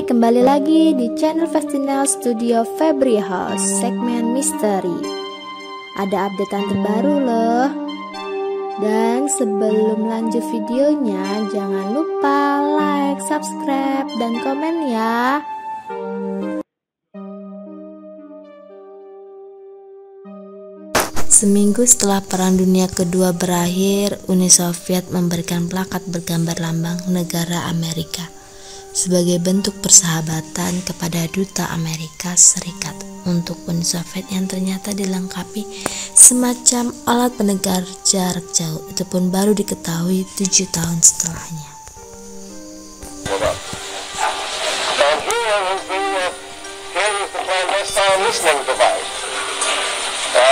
kembali lagi di channel Festinel Studio Febri House, segmen misteri. Ada updatean terbaru loh. Dan sebelum lanjut videonya, jangan lupa like, subscribe, dan komen ya. Seminggu setelah Perang Dunia Kedua berakhir, Uni Soviet memberikan plakat bergambar lambang negara Amerika sebagai bentuk persahabatan kepada Duta Amerika Serikat untuk Uni Soviet yang ternyata dilengkapi semacam alat pendengar jarak jauh. Itu pun baru diketahui 7 tahun setelahnya.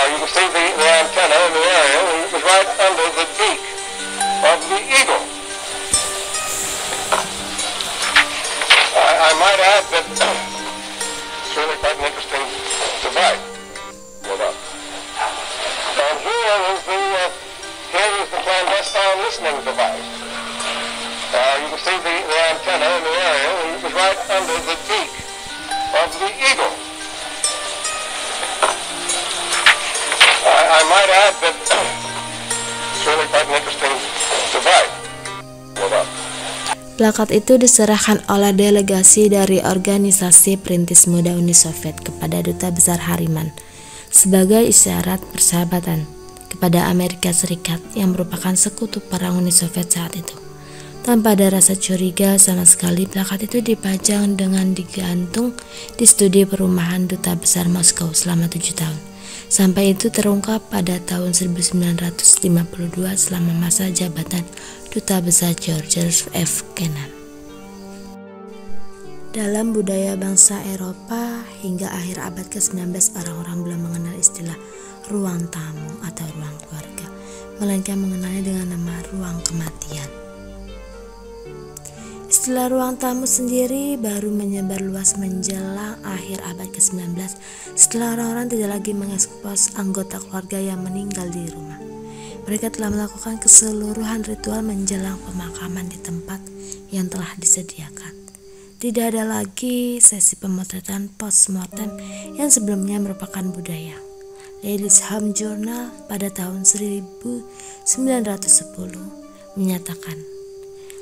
You can see the antenna in the area. It was right under the beak of the eagle. I might add that it's really quite an interesting device. And here is the clandestine listening device. You can see the antenna in the area. It was right under the beak of the eagle. I might add that it's really quite an interesting device. Plakat itu diserahkan oleh delegasi dari Organisasi Perintis Muda Uni Soviet kepada Duta Besar Hariman sebagai isyarat persahabatan kepada Amerika Serikat yang merupakan sekutu perang Uni Soviet saat itu. Tanpa ada rasa curiga sama sekali, plakat itu dipajang dengan digantung di studi perumahan Duta Besar Moskow selama 7 tahun. Sampai itu terungkap pada tahun 1952 selama masa jabatan Duta Besar George F. Kennan. Dalam budaya bangsa Eropa hingga akhir abad ke-19, orang-orang belum mengenal istilah ruang tamu atau ruang keluarga, melainkan mengenalnya dengan nama ruang kematian. Istilah ruang tamu sendiri baru menyebar luas menjelang akhir abad ke-19 setelah orang-orang tidak lagi mengekspos anggota keluarga yang meninggal di rumah. Mereka telah melakukan keseluruhan ritual menjelang pemakaman di tempat yang telah disediakan. Tidak ada lagi sesi pemotretan post-mortem yang sebelumnya merupakan budaya. Ladies Home Journal pada tahun 1910 menyatakan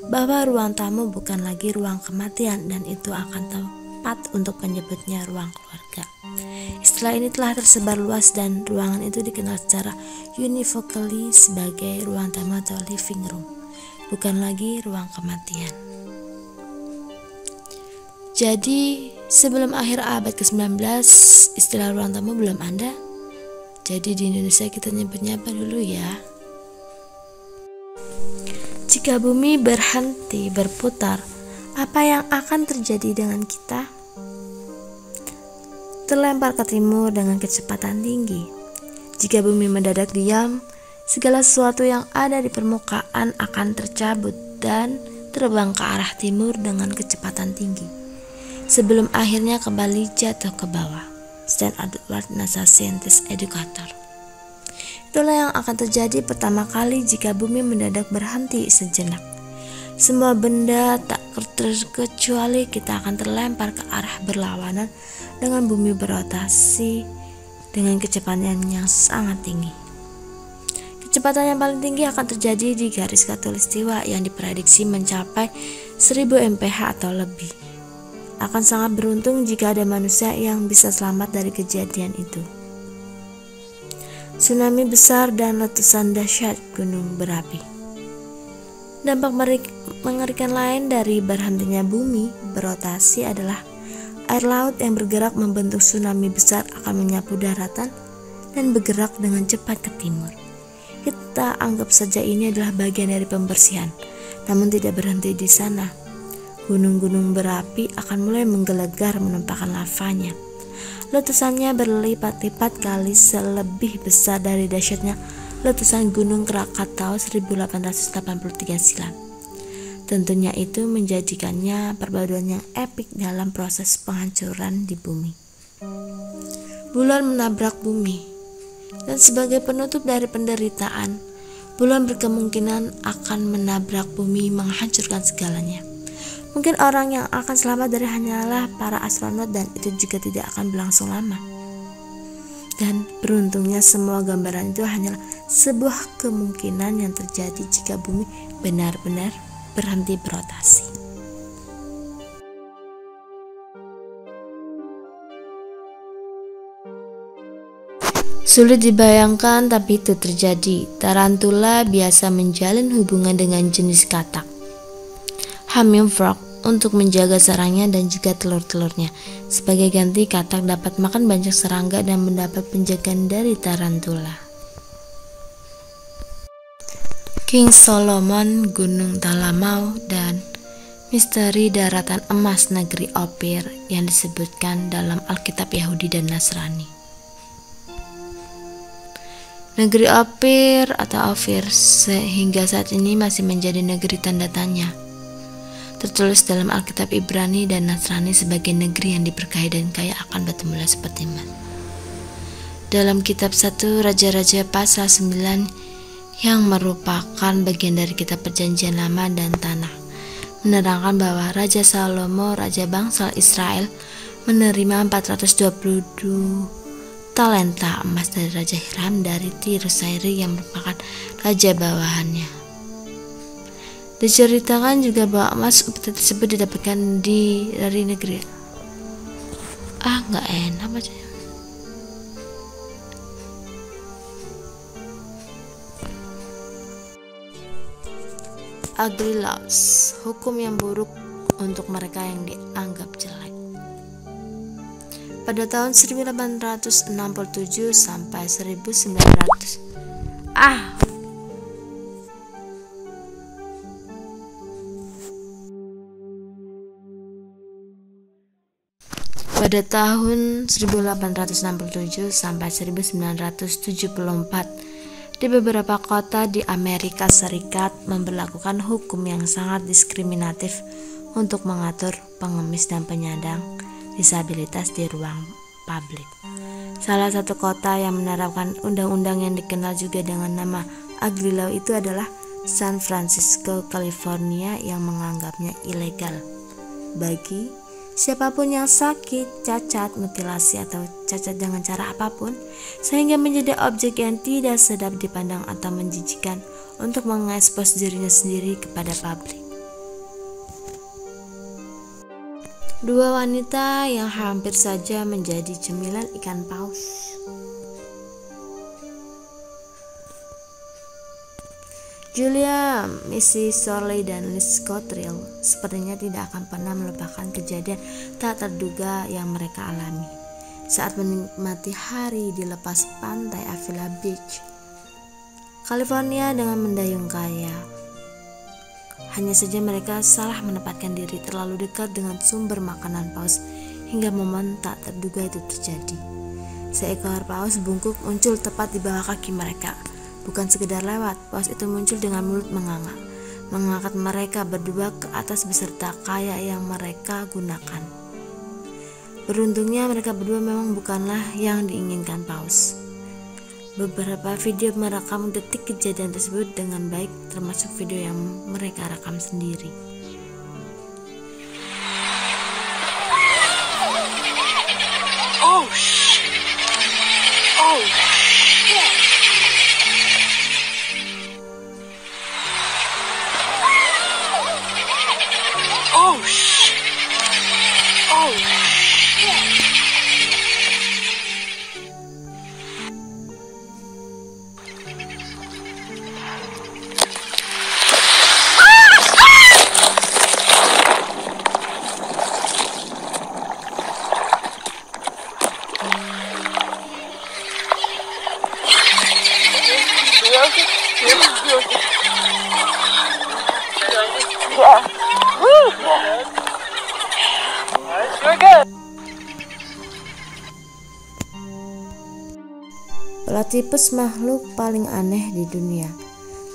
bahwa ruang tamu bukan lagi ruang kematian dan itu akan tepat untuk menyebutnya ruang keluarga. Istilah ini telah tersebar luas dan ruangan itu dikenal secara univocally sebagai ruang tamu atau living room, bukan lagi ruang kematian. Jadi sebelum akhir abad ke-19 istilah ruang tamu belum ada. Jadi di Indonesia kita nyebutnya apa dulu ya? Jika bumi berhenti berputar, apa yang akan terjadi dengan kita? Terlempar ke timur dengan kecepatan tinggi. Jika bumi mendadak diam, segala sesuatu yang ada di permukaan akan tercabut dan terbang ke arah timur dengan kecepatan tinggi, sebelum akhirnya kembali jatuh ke bawah. Stan Edward, NASA Scientist Educator. Itulah yang akan terjadi pertama kali jika bumi mendadak berhenti sejenak. Semua benda tak terkecuali kita akan terlempar ke arah berlawanan dengan bumi berotasi dengan kecepatan yang sangat tinggi. Kecepatan yang paling tinggi akan terjadi di garis khatulistiwa yang diprediksi mencapai 1000 mph atau lebih. Akan sangat beruntung jika ada manusia yang bisa selamat dari kejadian itu. Tsunami besar dan letusan dahsyat gunung berapi. Dampak mengerikan lain dari berhentinya bumi berotasi adalah air laut yang bergerak membentuk tsunami besar akan menyapu daratan dan bergerak dengan cepat ke timur. Kita anggap saja ini adalah bagian dari pembersihan, namun tidak berhenti di sana. Gunung-gunung berapi akan mulai menggelegar menumpahkan lavanya. Letusannya berlipat-lipat kali lebih besar dari dahsyatnya letusan Gunung Krakatau 1883 silam. Tentunya itu menjadikannya perpaduan yang epik dalam proses penghancuran di bumi. Bulan menabrak bumi, dan sebagai penutup dari penderitaan, bulan berkemungkinan akan menabrak bumi, menghancurkan segalanya. Mungkin orang yang akan selamat dari hanyalah para astronot, dan itu juga tidak akan berlangsung lama. Dan beruntungnya semua gambaran itu hanyalah sebuah kemungkinan yang terjadi jika bumi benar-benar berhenti berotasi. Sulit dibayangkan, tapi itu terjadi. Tarantula biasa menjalin hubungan dengan jenis katak hummingbird untuk menjaga sarangnya dan juga telur-telurnya. Sebagai ganti, katak dapat makan banyak serangga dan mendapat penjagaan dari tarantula. King Solomon, Gunung Talamau, dan misteri daratan emas negeri Ophir yang disebutkan dalam Alkitab Yahudi dan Nasrani. Negeri Ophir atau Ophir sehingga saat ini masih menjadi negeri tanda tanya. Tertulis dalam Alkitab Ibrani dan Nasrani sebagai negeri yang diberkahi dan kaya akan batu mulia seperti emas. Dalam kitab 1 Raja-Raja pasal 9 yang merupakan bagian dari kitab Perjanjian Lama dan Tanah, menerangkan bahwa Raja Salomo, raja bangsa Israel, menerima 422 talenta emas dari Raja Hiram dari Tirusairi yang merupakan raja bawahannya. Diceritakan juga bahwa emas tersebut didapatkan dari negeri nggak enak bacanya. Ugly laws, hukum yang buruk untuk mereka yang dianggap jelek. Pada tahun 1867 sampai 1900 Pada tahun 1867 sampai 1974, di beberapa kota di Amerika Serikat memberlakukan hukum yang sangat diskriminatif untuk mengatur pengemis dan penyandang disabilitas di ruang publik. Salah satu kota yang menerapkan undang-undang yang dikenal juga dengan nama Ugly Law itu adalah San Francisco, California, yang menganggapnya ilegal bagi siapapun yang sakit, cacat, mutilasi, atau cacat dengan cara apapun, sehingga menjadi objek yang tidak sedap dipandang atau menjijikan untuk mengekspos dirinya sendiri kepada publik. Dua wanita yang hampir saja menjadi cemilan ikan paus. Julia, Missy Sorley, dan Liz Cottrell sepertinya tidak akan pernah melupakan kejadian tak terduga yang mereka alami saat menikmati hari di lepas pantai Avila Beach, California dengan mendayung kayak. Hanya saja mereka salah menempatkan diri terlalu dekat dengan sumber makanan paus hingga momen tak terduga itu terjadi. Seekor paus bungkuk muncul tepat di bawah kaki mereka. Bukan sekedar lewat, paus itu muncul dengan mulut menganga, mengangkat mereka berdua ke atas beserta kayak yang mereka gunakan. Beruntungnya mereka berdua memang bukanlah yang diinginkan paus. Beberapa video merekam detik kejadian tersebut dengan baik, termasuk video yang mereka rekam sendiri. Oh shit. Oh shit. Oh shit. Oh shit. Platypus makhluk paling aneh di dunia,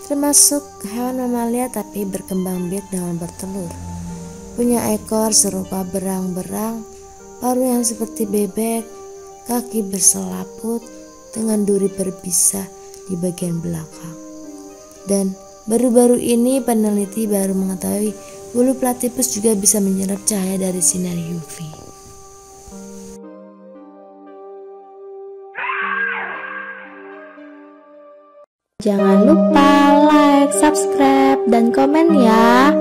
termasuk hewan mamalia tapi berkembang biak dengan bertelur. Punya ekor serupa berang-berang, paruh yang seperti bebek, kaki berselaput dengan duri berbisa di bagian belakang. Dan baru-baru ini peneliti baru mengetahui Bulu platypus juga bisa menyerap cahaya dari sinar UV. Jangan lupa like, subscribe, dan komen ya.